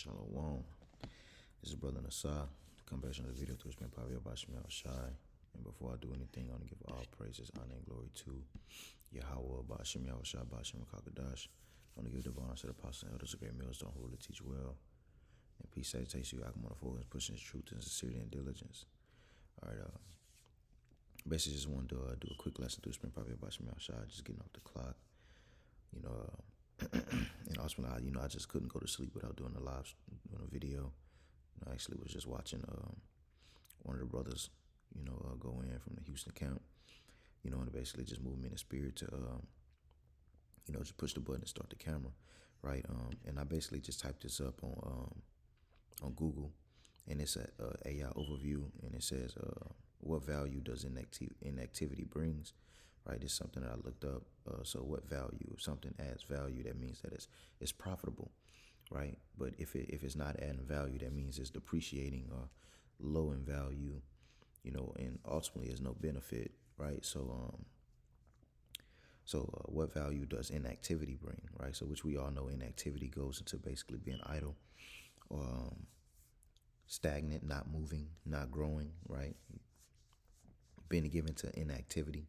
Shalom. This is Brother Nasai. To come back on the video to explain Pavia Bashmiel Shai. And before I do anything, I want to give all praises, honor, and glory to Yahweh Bashim Yahushua Bashim Kakadash. I want to give divine to the apostles and elders of great meals, don't hold to teach well. And peace, salutation, you, Akamon for pushing his truth and sincerity and diligence. Alright, basically just want to do a quick lesson through Spring Pavia Bashim Yahushua, just getting off the clock. And ultimately, I just couldn't go to sleep without doing a video. I actually was just watching one of the brothers, go in from the Houston camp, and basically just move me in the spirit to, just push the button and start the camera, right? And I basically just typed this up on Google, and it's a AI overview, and it says, what value does inactivity brings? Right, it's something that I looked up. So what value? If something adds value, that means that it's profitable, right? But if it's not adding value, that means it's depreciating or low in value, and ultimately is no benefit, right? So what value does inactivity bring, right? So which we all know inactivity goes into basically being idle, or stagnant, not moving, not growing, right? Being given to inactivity.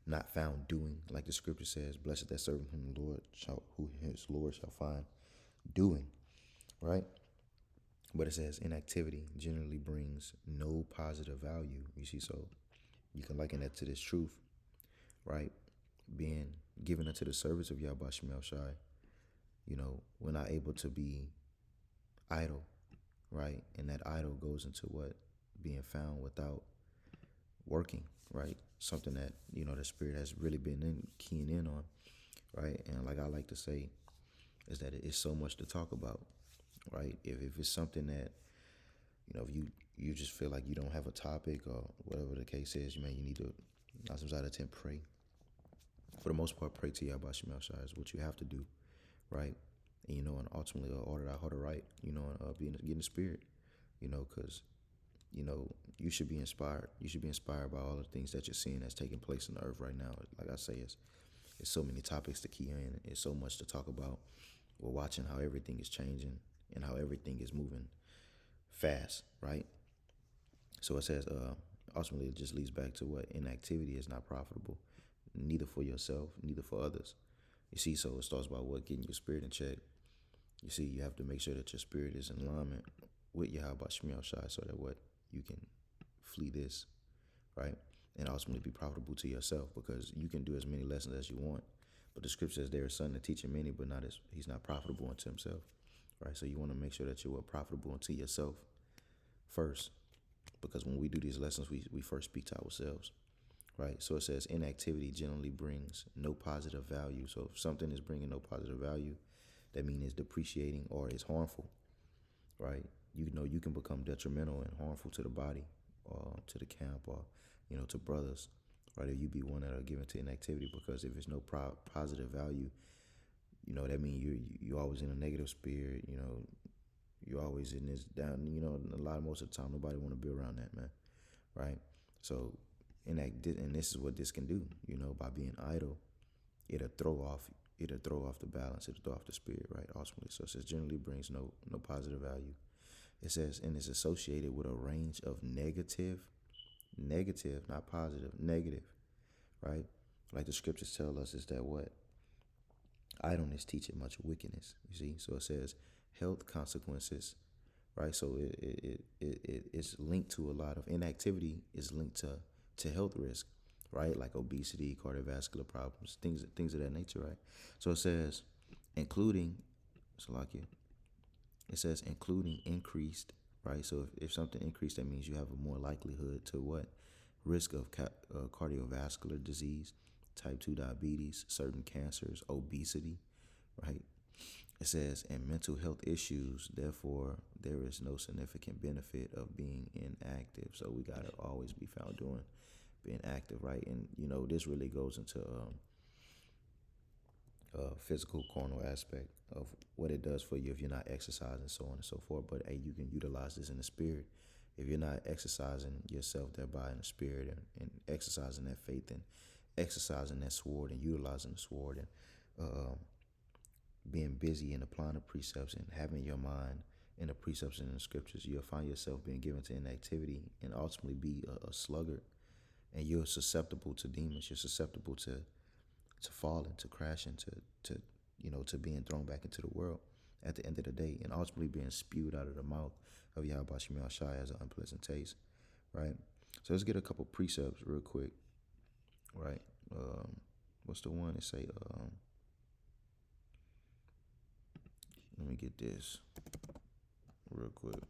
Not found doing, like the scripture says, blessed that servant whom the Lord who his Lord shall find doing, right? But it says inactivity generally brings no positive value. You see, so you can liken that to this truth, right? Being given unto the service of Yahweh Shemel Shai, we're not able to be idle, right? And that idle goes into what? Being found without working, right? Something that, the spirit has really been keying in on, right? And like I like to say, is that it's so much to talk about, right? If it's something that, if you just feel like you don't have a topic or whatever the case is, you need to, 9 times out of 10, pray. For the most part, pray to Yahweh Shemel Shai is what you have to do, right? And, and ultimately order that heart right, and get in the spirit, because you should be inspired. You should be inspired by all the things that you're seeing that's taking place in the earth right now. Like I say, it's so many topics to key in. It's so much to talk about. We're watching how everything is changing and how everything is moving fast, right? So it says, ultimately, it just leads back to what inactivity is not profitable, neither for yourself, neither for others. You see, so it starts by what? Getting your spirit in check. You see, you have to make sure that your spirit is in alignment with Yahweh Shemel Shai so that what? You can flee this, right? And ultimately be profitable to yourself, because you can do as many lessons as you want. But the scripture says there is son to teaching many, but he's not profitable unto himself, right? So you want to make sure that you are profitable unto yourself first, because when we do these lessons, we first speak to ourselves, right? So it says inactivity generally brings no positive value. So if something is bringing no positive value, that means it's depreciating or it's harmful, right? You can become detrimental and harmful to the body, or to the camp, or to brothers, right? If you be one that are given to inactivity, because if it's no positive value, that means you're always in a negative spirit. You're always in this down. Most of the time, nobody want to be around that, man, right? So and this is what this can do. By being idle, it'll throw off the balance, it'll throw off the spirit, right? Ultimately, so it says generally brings no positive value. It says, and is associated with a range of negative, not positive, negative, right? Like the scriptures tell us, is that what? Idleness teacheth much wickedness, you see? So it says health consequences, right? So it's linked to a lot of inactivity is linked to health risk, right? Like obesity, cardiovascular problems, things of that nature, right? So it says, including, it says including increased, right? So if something increased, that means you have a more likelihood to what? Risk of cardiovascular disease, type 2 diabetes, certain cancers, obesity, right? It says, and mental health issues, therefore, there is no significant benefit of being inactive. So we got to always be found being active, right? And, this really goes into physical, carnal aspect of what it does for you if you're not exercising, so on and so forth. But hey, you can utilize this in the spirit. If you're not exercising yourself thereby in the spirit, and exercising that faith, and exercising that sword, and utilizing the sword, and being busy and applying the precepts and having your mind in the precepts and in the scriptures, you'll find yourself being given to inactivity and ultimately be a sluggard. And you're susceptible to demons. You're susceptible to falling, to crashing, to to being thrown back into the world at the end of the day, and ultimately being spewed out of the mouth of Yahweh Shai as an unpleasant taste, right? So let's get a couple precepts real quick, right? What's the one that say? Let me get this real quick.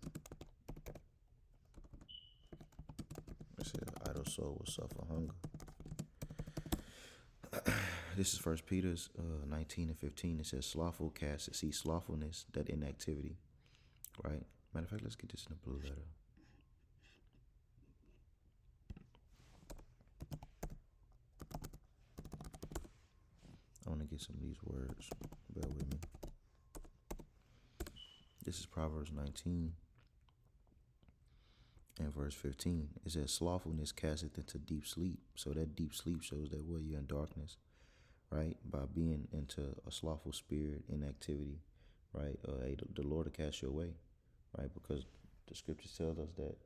It said, "Idle soul will suffer hunger." This is First Peter's 19:15. It says, "Slothful cast see slothfulness, that inactivity." Right. Matter of fact, let's get this in a blue letter. I want to get some of these words. Bear with me. This is Proverbs 19 and verse 15. It says, "Slothfulness casteth into deep sleep." So that deep sleep shows that you're in darkness, right? By being into a slothful spirit, inactivity, right? The Lord will cast you away, right? Because the scriptures tell us that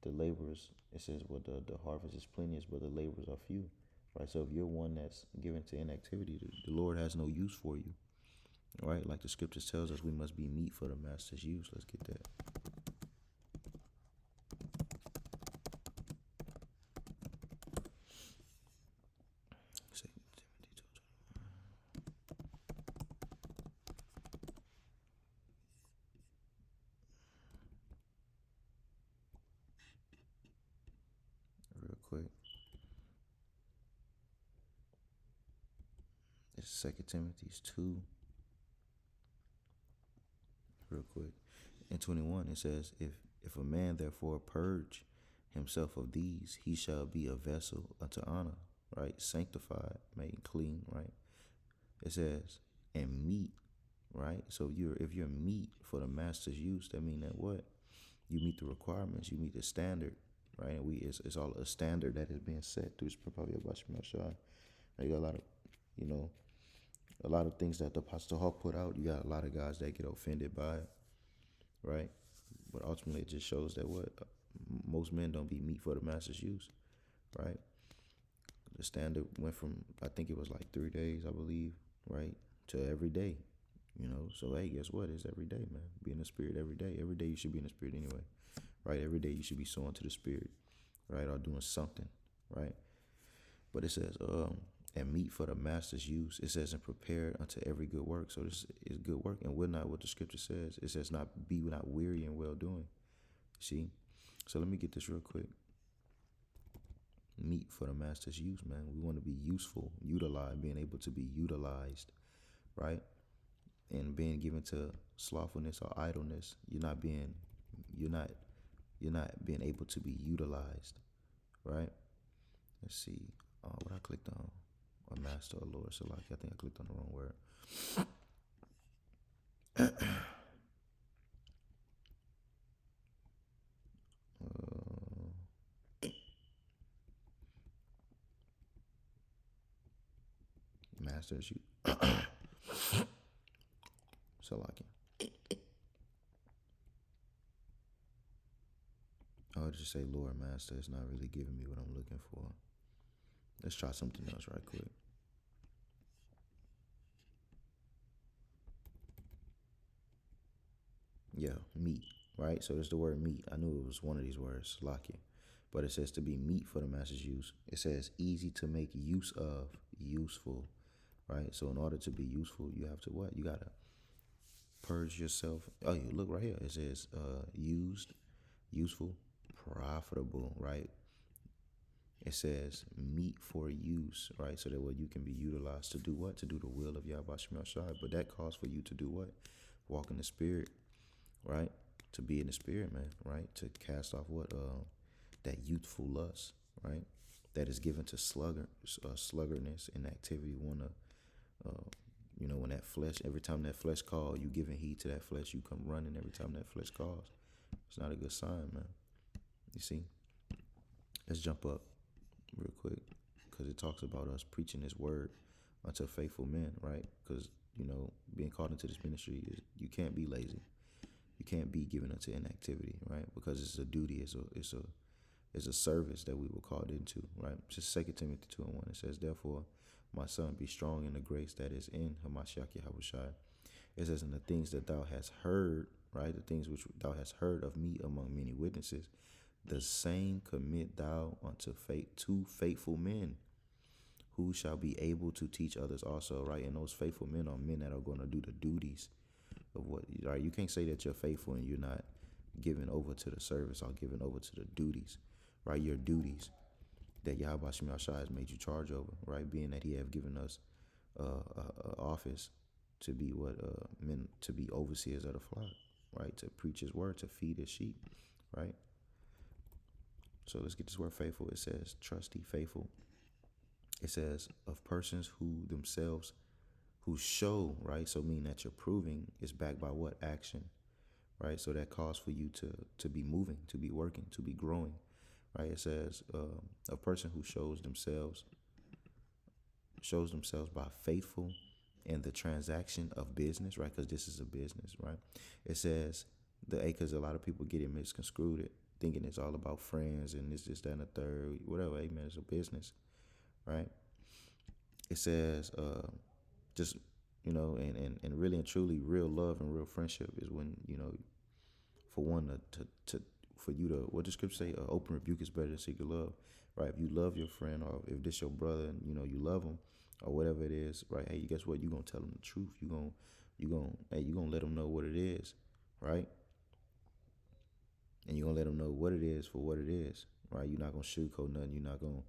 the laborers, it says, well, the harvest is plenteous, but the laborers are few, right? So if you're one that's given to inactivity, the Lord has no use for you, right? Like the scriptures tells us, we must be meat for the master's use. Let's get that. Real quick. It's 2 Timothy 2. Real quick. In 21, it says, if a man therefore purge himself of these, he shall be a vessel unto honor, right? Sanctified, made clean, right? It says, and meat, right? So if you're meat for the master's use, that mean that what? You meet the requirements, you meet the standard, right? And it's all a standard that is being set through probably about Shemashah. You got a lot of things that the Apostle Hawk put out. You got a lot of guys that get offended by it, right? But ultimately, it just shows that most men don't be meat for the master's use, right? The standard went from, I think it was like 3 days, I believe, right, to every day. So hey, guess what? It's every day, man. Be in the spirit every day. Every day you should be in the spirit anyway, right? Every day you should be sowing to the spirit, right, or doing something, right? But it says, and meat for the master's use. It says, and prepared unto every good work. So this is good work, and will not what the scripture says. It says, be not weary in well doing. See, so let me get this real quick. Meat for the master's use, man. We want to be useful, utilized, being able to be utilized, right? And being given to slothfulness or idleness, you're not being able to be utilized, right? Let's see. What I clicked on, a master or Lord. So like, I think I clicked on the wrong word. Masters, you. So like, I would just say Lord Master. It's not really giving me what I'm looking for. Let's try something else right quick. Yeah, meat, right? So there's the word meat. I knew it was one of these words, Laki. But it says to be meat for the master's use. It says easy to make use of, useful, right? So in order to be useful, you have to what? You got to purge yourself. Oh, you look right here. It says used, useful, profitable, right? It says meat for use, right? So that way you can be utilized to do what? To do the will of Yahweh Shai. But that calls for you to do what? Walk in the spirit, right? To be in the spirit, man, right? To cast off what? That youthful lust, right? That is given to sluggardness and activity. When that flesh, every time that flesh calls, you giving heed to that flesh, you come running every time that flesh calls. It's not a good sign, man. You see? Let's jump up real quick because it talks about us preaching this word unto faithful men, right? Because being called into this ministry is you can't be lazy. You can't be given unto inactivity, right? Because it's a duty, it's a service that we were called into, right? Just 2 Timothy 2:1. It says, therefore, my son, be strong in the grace that is in Hamashiach Yahushua. It says, in the things that thou hast heard, right? The things which thou hast heard of me among many witnesses, the same commit thou unto two faithful men, who shall be able to teach others also, right? And those faithful men are men that are going to do the duties of what, right? You can't say that you're faithful and you're not giving over to the service or giving over to the duties, right? Your duties that Yahweh Shem Yahshua has made you charge over, right? Being that He have given us office to be men, to be overseers of the flock, right? To preach His word, to feed His sheep, right? So let's get this word faithful. It says trusty, faithful. It says of persons who show, right? So meaning that you're proving is backed by what? Action, right? So that calls for you to be moving, to be working, to be growing, right? It says a person who shows themselves by faithful in the transaction of business, right? Because this is a business, right? It says because a lot of people get it misconstrued, thinking it's all about friends and this, that, and the third, whatever. Amen. It's a business, right? It says just and really and truly, real love and real friendship is when for one to for you to, what does scripture say? Open rebuke is better than secret love, right? If you love your friend, or if this your brother and you love him, or whatever it is, right? Hey, guess what? You gonna tell them the truth. You gonna let them know what it is, right? And you gonna let them know what it is for what it is, right? You're not gonna sugarcoat nothing. You're not gonna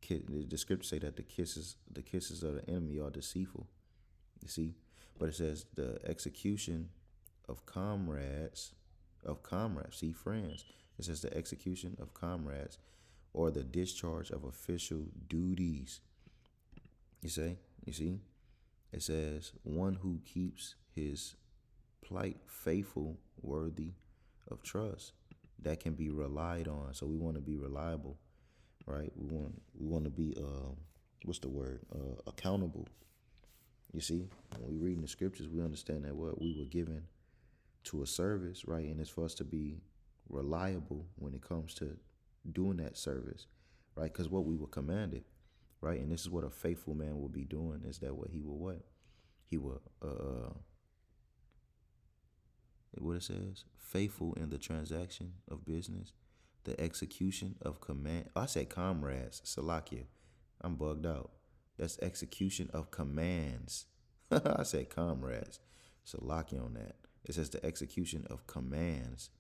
kiss. The scripture say that the kisses of the enemy are deceitful. You see, but it says the execution of comrades. See, friends. It says the execution of comrades, or the discharge of official duties. You see, it says one who keeps his plight faithful, worthy of trust, that can be relied on. So we want to be reliable, right? We want to be what's the word? Accountable. You see, when we read in the scriptures, we understand that what we were given to a service, right? And it's for us to be reliable when it comes to doing that service, right? Because what we were commanded, right? And this is what a faithful man will be doing, is that what he will what? He will, what it says? Faithful in the transaction of business, the execution of command. I said comrades, Salakia. I'm bugged out. That's execution of commands. I said comrades. Salakia on that. It says the execution of commands,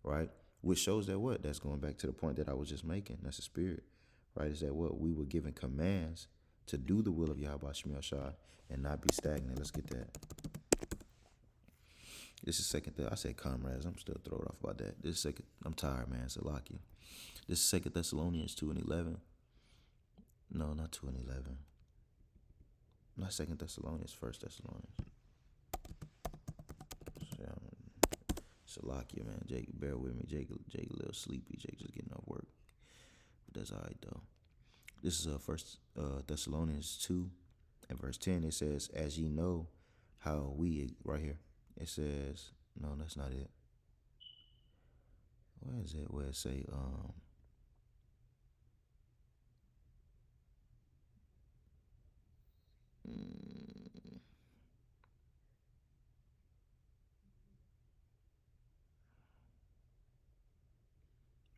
right? Which shows that what? That's going back to the point that I was just making. That's the spirit, right? Is that what? We were given commands to do the will of Yahweh Shemi Shai and not be stagnant. Let's get that. This is I said comrades. I'm still thrown off about that. This is second. I'm tired, man. Salakia. This is 2 Thessalonians 2:11. No, not 2:11. Not 2 Thessalonians. 1 Thessalonians. Salakia, man. Jake, bear with me. Jake a little sleepy. Jake just getting off work. But that's all right, though. This is First Thessalonians 2 and verse 10. It says, as ye know how we, right here. It says, no, that's not it. Where is it? Where it say,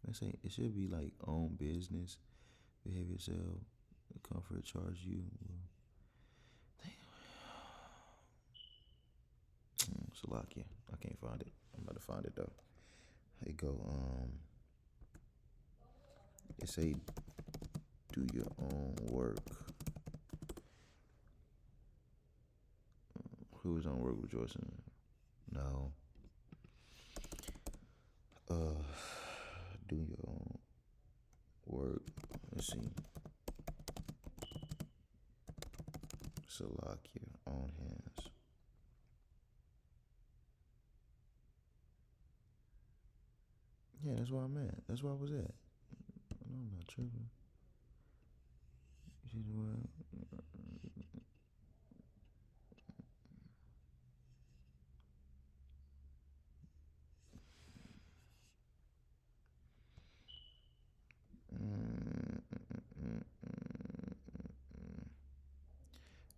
let's say it should be like own business, behave yourself, comfort, charge you. Salakia. I can't find it. I'm about to find it though. It go, it say, do your own work. Who's on work rejoicing? No. Do your own work. Let's see. Salakia, on hands. Yeah, that's where I'm at. That's where I was at. I'm not tripping. You see the word?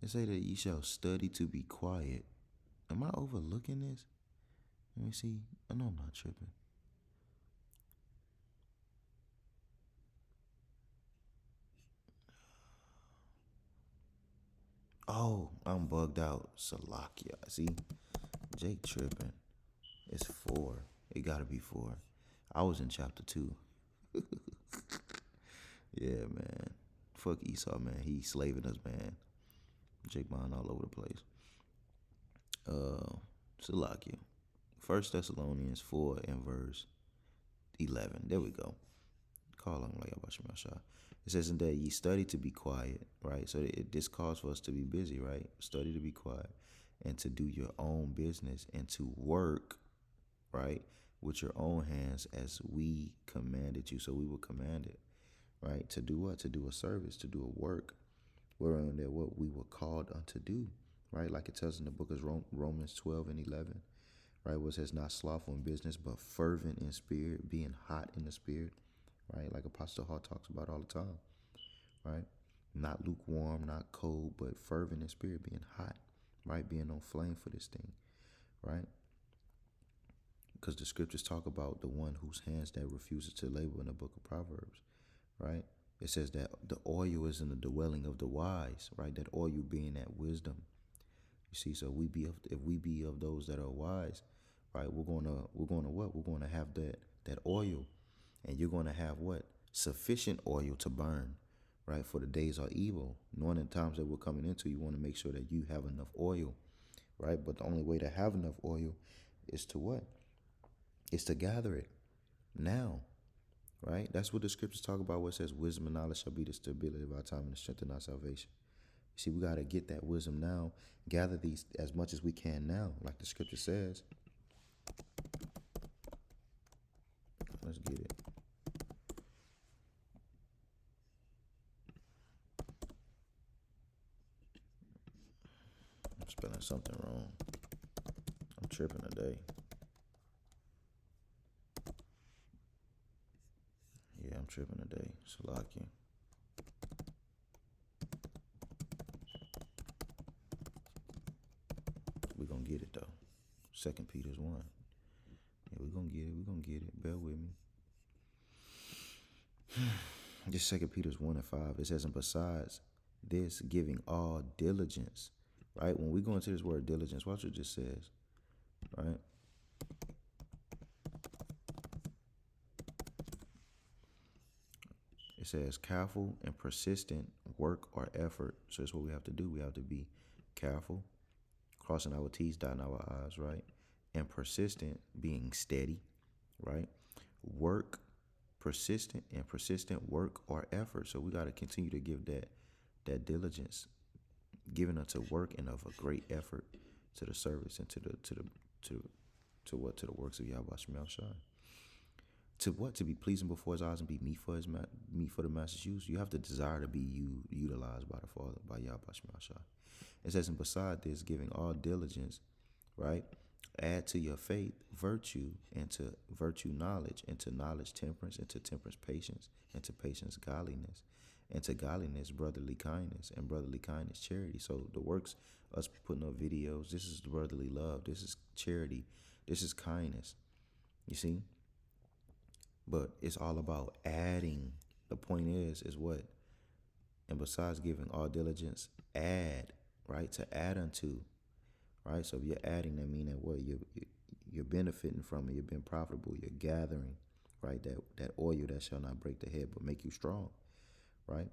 It say that ye shall study to be quiet. Am I overlooking this? Let me see. I know I'm not tripping. Oh, I'm bugged out. Salakia. See, Jake tripping. It's 4. It gotta be 4. I was in chapter 2. Yeah, man. Fuck Esau, man. He slaving us, man. Jake mind all over the place. Salakia. 1 Thessalonians 4 and verse 11. There we go. Call on like Abashimashah. It says in that ye study to be quiet, right? So this calls for us to be busy, right? Study to be quiet and to do your own business and to work, right, with your own hands as we commanded you. So we were commanded, right, to do what? To do a service, to do a work, wherein that what we were called unto do, right? Like it tells in the book of Romans 12 and 11, right, where it says not slothful in business, but fervent in spirit, being hot in the spirit, right? Like Apostle Hall talks about all the time, right? Not lukewarm, not cold, but fervent in spirit, being hot, right? Being on flame for this thing, right? Because the scriptures talk about the one whose hands that refuses to labor in the book of Proverbs, right? It says that the oil is in the dwelling of the wise, right? That oil being that wisdom. You see, so if we be of those that are wise, right? We're gonna what? We're gonna have that oil, and you're gonna have what? Sufficient oil to burn, right? For the days are evil. Knowing the times that we're coming into, you want to make sure that you have enough oil, right? But the only way to have enough oil is to what? Is to gather it now, right? That's what the scriptures talk about. Where it says, "Wisdom and knowledge shall be the stability of our time and the strength of our salvation." See, we got to get that wisdom now, gather these as much as we can now, like the scripture says. Let's get it. I'm spelling something wrong. I'm tripping today. Yeah, I'm tripping today. Salakia. We're going to get it, though. 2 Peter's 1. Yeah, we're going to get it. We're going to get it. Bear with me. This 2 Peter's 1 and 5. It says, and besides this, giving all diligence, right? When we go into this word diligence, watch what it just says, right? It says careful and persistent work or effort. So that's what we have to do. We have to be careful, crossing our T's, dotting our I's, right? And persistent, being steady, right? Work, persistent work or effort. So we got to continue to give that diligence, giving unto work and of a great effort to the service and to the works of Yahweh Shemel Shai. To what? To be pleasing before his eyes and be meet for the master's use. You have to desire to be utilized by the Father, by Yahweh Shemel Shai. It says, and beside this, giving all diligence, right? Add to your faith virtue, and to virtue knowledge, and to knowledge temperance, and to temperance patience, and to patience godliness, and to godliness brotherly kindness, and brotherly kindness charity. So the works, us putting up videos, this is brotherly love, this is charity, this is kindness. You see? But it's all about adding. The point is what? And besides giving all diligence, add, right? To add unto, right? So if you're adding, that mean that what? You're benefiting from it. You're being profitable. You're gathering, right? That oil that shall not break the head, but make you strong, right?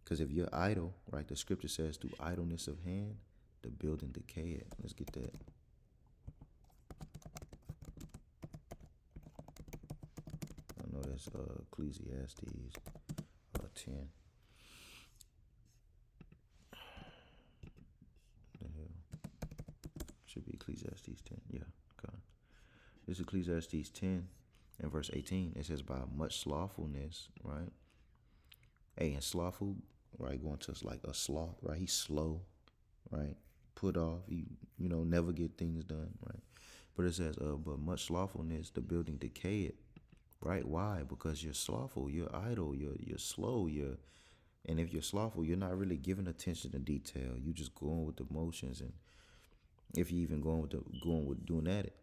Because if you're idle, right? The scripture says, through idleness of hand, the building decayed. Let's get that. I know that's Ecclesiastes 10. The hell? Should be Ecclesiastes 10. Yeah, okay. This is Ecclesiastes 10 and verse 18. It says, by much slothfulness, right? Hey, and slothful, right? Going to like a sloth, right? He's slow, right? Put off. He, never get things done, right? But it says, but much slothfulness, the building decayed, right? Why? Because you're slothful, you're idle, you're slow, And if you're slothful, you're not really giving attention to detail. You just going with the motions, and if you even going with doing that,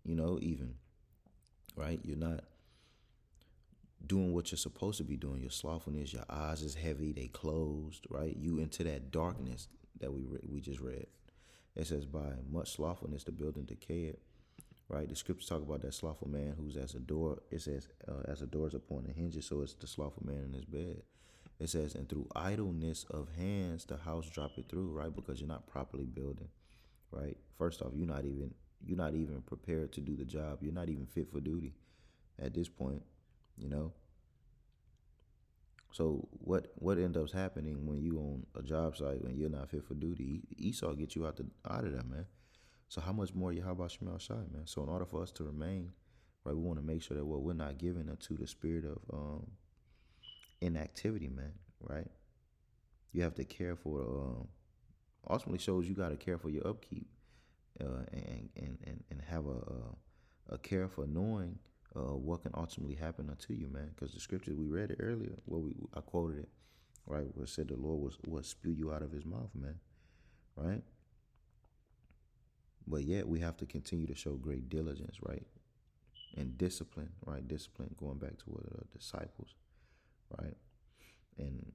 even right, you're not doing what you're supposed to be doing. Your slothfulness, your eyes is heavy, they closed, right? You into that darkness that we just read. It says, by much slothfulness the building decayed, right? The scriptures talk about that slothful man who's as a door. It says, as a door is upon the hinges, so it's the slothful man in his bed. It says, and through idleness of hands the house dropped it through, right? Because you're not properly building, right? First off, you're not even prepared to do the job. You're not even fit for duty at this point, you know. So what ends up happening when you on a job site when you're not fit for duty? Esau get you out of there, man. So how much more Yahweh Shemel Shai, man? So in order for us to remain, right, we want to make sure that what we're not giving into the spirit of inactivity, man, right? You have to care for ultimately shows you got to care for your upkeep, and have a care for knowing what can ultimately happen unto you, man. Because the scriptures we read it earlier, I quoted it, right, where it said the Lord was spew you out of His mouth, man, right? But yet we have to continue to show great diligence, right, and discipline, right? Discipline, going back to what the disciples, right, and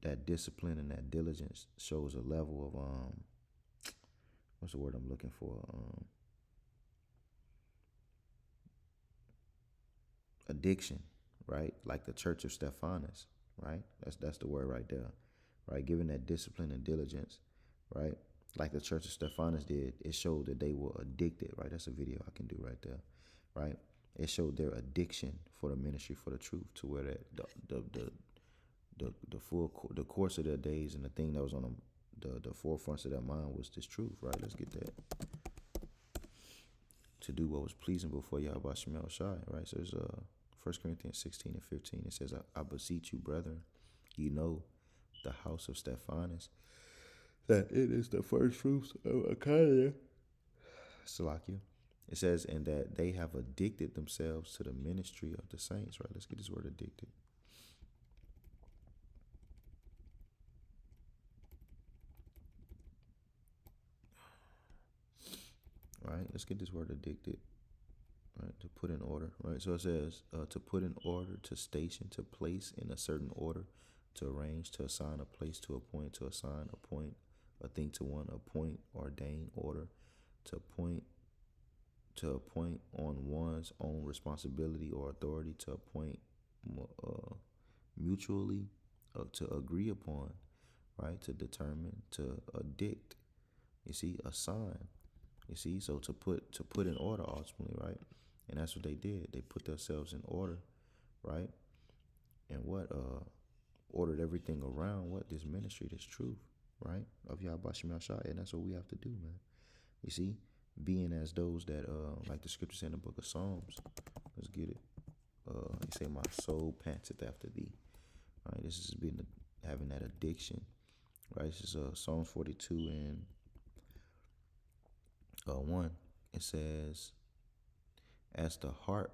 that discipline and that diligence shows a level of what's the word I'm looking for? Addiction, right? Like the Church of Stephanus, right? That's the word right there, right? Given that discipline and diligence, right? Like the Church of Stephanus did, it showed that they were addicted, right? That's a video I can do right there, right? It showed their addiction for the ministry, for the truth, to where that the course of their days and the thing that was on them, the forefronts of their mind was this truth, right? Let's get that, to do what was pleasing before Yahweh Shemel Shai, right? So there's 1 Corinthians 16 and 15. It says, I beseech you, brethren, you know the house of Stephanus, that it is the first fruits of Achaia. Salakia. It says, and that they have addicted themselves to the ministry of the saints, right? Let's get this word addicted. Right? Let's get this word addicted. Right, to put in order, right? So it says to put in order, to station, to place in a certain order, to arrange, to assign a place, to appoint, to assign, appoint, a thing to one, appoint, ordain, order, to appoint on one's own responsibility or authority, to appoint mutually, to agree upon, right? To determine, to addict. You see, assign. You see, so to put in order ultimately, right? And that's what they did. They put themselves in order, right? And what ordered everything around what this ministry, this truth, right? Of Yahweh Shemel Shai. And that's what we have to do, man. You see, being as those that like the scriptures in the book of Psalms. Let's get it. He say, my soul panteth after thee. Right? This is being having that addiction. Right? This is Psalms 42 and 1. It says, as the hart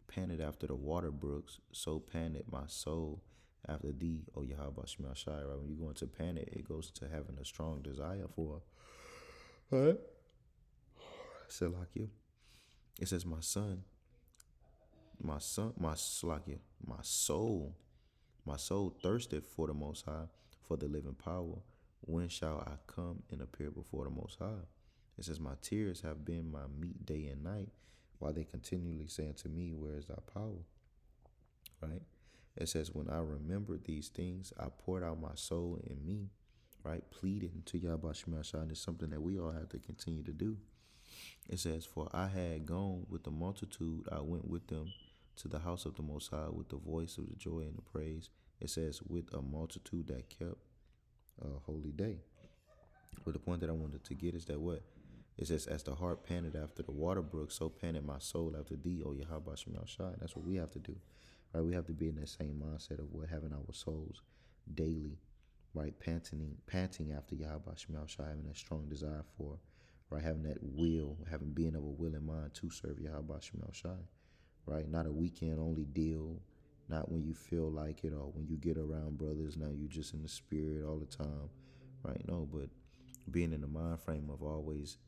panted after the water brooks, so panted my soul after thee, O Yahweh Shemel Shai. Right? When you go into panic, it goes to having a strong desire for, right? Salakia. It says, my Salakia, my soul thirsted for the Most High, for the living power. When shall I come and appear before the Most High? It says, my tears have been my meat day and night, while they continually say unto me, where is thy power? Right? It says, when I remembered these things, I poured out my soul in me, right? Pleading to Yahweh Shemel Shai. And it's something that we all have to continue to do. It says, for I had gone with the multitude, I went with them to the house of the Most High with the voice of the joy and the praise. It says, with a multitude that kept a holy day. But the point that I wanted to get is that what? It says, as the heart panted after the water brook, so panted my soul after thee, O Yahweh Shemel Shai. That's what we have to do. Right? We have to be in that same mindset of what, having our souls daily, right? Panting after Yahweh Shemel Shai, having that strong desire for, right? Having that will, being of a will and mind to serve Yahweh Shemel Shai, right? Not a weekend only deal, Not when you feel like it or when you get around brothers. Now you just in the spirit all the time, right? No, but being in the mind frame of always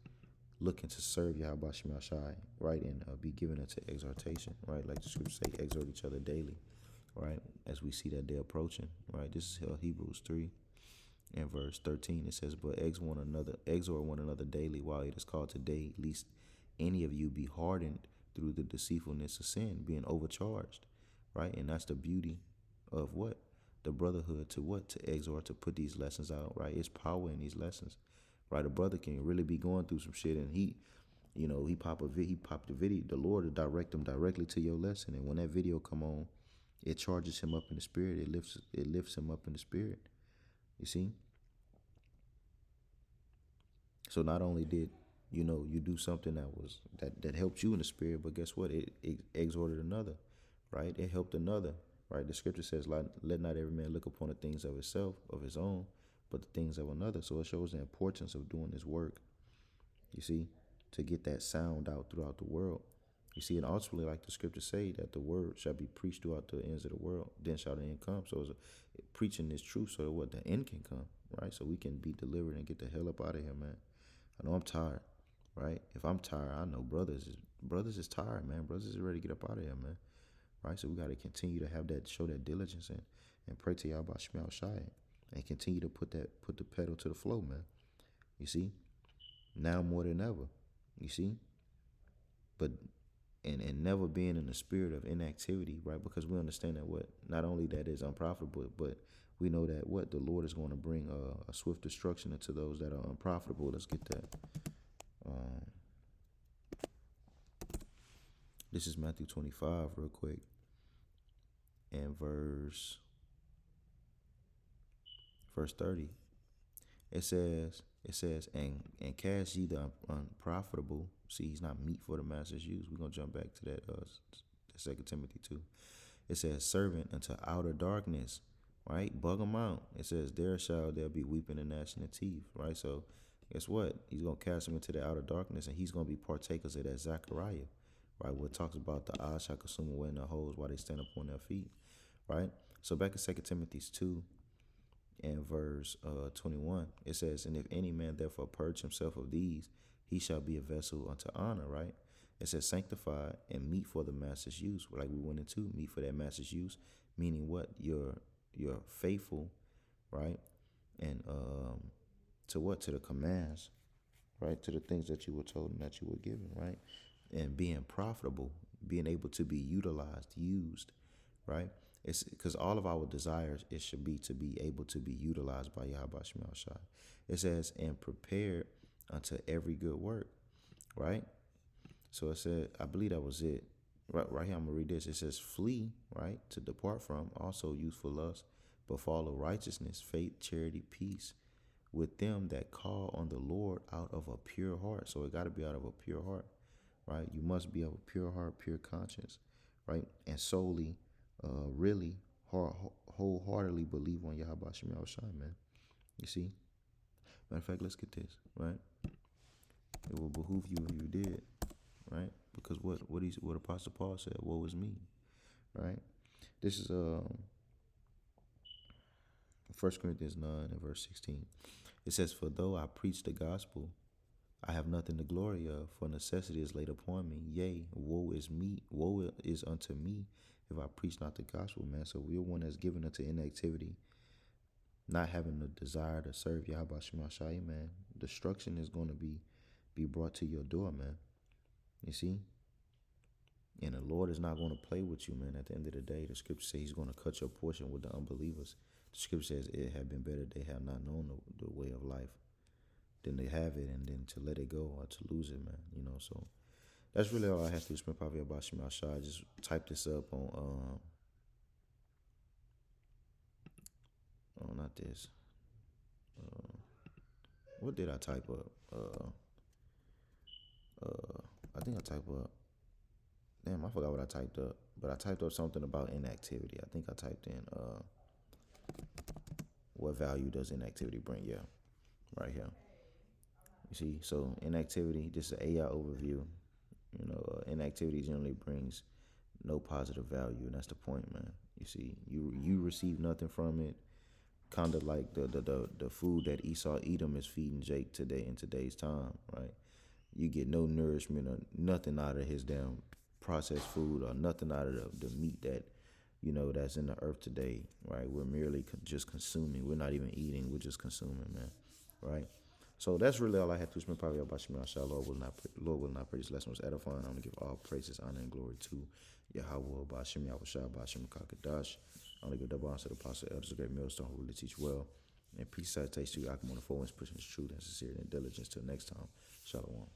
looking to serve Yahweh Shema Shai, right? And be given into exhortation, right? Like the scriptures say, exhort each other daily, right? As we see that day approaching, right? This is Hebrews 3 and verse 13. It says, but exhort one another daily while it is called today, lest any of you be hardened through the deceitfulness of sin, being overcharged, right? And that's the beauty of what? The brotherhood, to what? To exhort, to put these lessons out, right? It's power in these lessons, right? A brother can really be going through some shit, and he popped the video. The Lord will direct him directly to your lesson, and when that video come on, it charges him up in the spirit. It lifts him up in the spirit. You see. So not only did you do something that helped you in the spirit, but guess what? It exhorted another, right? It helped another, right? The scripture says, "Let not every man look upon the things of himself, of his own, but the things of another." So it shows the importance of doing this work. You see, to get that sound out throughout the world. You see, and ultimately, like the scriptures say, that the word shall be preached throughout the ends of the world. Then shall the end come. So preaching this truth, so that what the end can come, right? So we can be delivered and get the hell up out of here, man. I know I'm tired, right? If I'm tired, I know brothers is tired, man. Brothers is ready to get up out of here, man. Right? So we got to continue to have that, show that diligence, and pray to y'all about Shemel Shai, and continue to put the pedal to the floor, man. You see, now more than ever, you see, but and never being in the spirit of inactivity, right? Because we understand that what not only that is unprofitable, but we know that what the Lord is going to bring a swift destruction into those that are unprofitable. Let's get that. Um, This is Matthew 25, real quick, and verse 30. It says, and cast ye the unprofitable. See, he's not meat for the master's use. We're gonna jump back to that. 2 Timothy 2. It says, servant unto outer darkness, right? Bug them out. It says, there be weeping and gnashing of teeth, right? So, guess what? He's gonna cast them into the outer darkness, and he's gonna be partakers of that Zechariah, right? Where it talks about the eyes shall consume away in their holes while they stand upon their feet, right? So back in 2 Timothy 2 and verse 21, it says, and if any man therefore purge himself of these, he shall be a vessel unto honor, right? It says sanctified and meet for the master's use, like we went into, meet for that master's use, meaning what? You're faithful, right? And to what? To the commands, right? To the things that you were told and that you were given, right? And being profitable, being able to be used, right? It's because all of our desires, it should be to be able to be utilized by Yahweh Shemel Shai. It says, and prepared unto every good work, right? So it said, I believe that was it. Right here, I'm gonna read this. It says, flee, right, to depart from, also youthful lust, but follow righteousness, faith, charity, peace, with them that call on the Lord out of a pure heart. So it got to be out of a pure heart, right? You must be of a pure heart, pure conscience, right? And solely, really, wholeheartedly believe on Yahweh Shemel Shai, man. You see? Matter of fact, let's get this, right? It will behoove you if you did, right? Because what Apostle Paul said, woe is me, right? This is 1 Corinthians 9 and verse 16. It says, for though I preach the gospel, I have nothing to glory of, for necessity is laid upon me. Yea, woe is unto me if I preach not the gospel, man. So we're one that's given unto inactivity, not having the desire to serve Yahweh Shema Shai, man. Destruction is going to be brought to your door, man. You see? And the Lord is not going to play with you, man. At the end of the day, the scripture says he's going to cut your portion with the unbelievers. The scripture says it had been better they have not known the way of life than they have it, and then to let it go or to lose it, man. So that's really all I have to do. Spend probably about Shema Shai. I just type this up on not this. What did I type up? I think I typed up. Damn, I forgot what I typed up. But I typed up something about inactivity. I think I typed in what value does inactivity bring? Yeah, right here. You see, so inactivity, just an AI overview. Inactivity generally brings no positive value, and that's the point, man. You see, you receive nothing from it. Kind of like the food that Esau Edom is feeding Jake today in today's time, right? You get no nourishment or nothing out of his damn processed food or nothing out of the meat that that's in the earth today, right? We're merely just consuming. We're not even eating. We're just consuming, man, right? So that's really all I had to spend. Probably about Shemir. Lord will not pray this lesson was edifying. I'm gonna give all praises, honor, and glory to Yahweh, Bashim Yahushua, Bashim Kakadash. I'm gonna give double honor to the apostle, elders, of great millstone who really teach well. And peace, salutation to you. I come on the forward, pushing this truth and sincerity and diligence. Till next time, Shalom.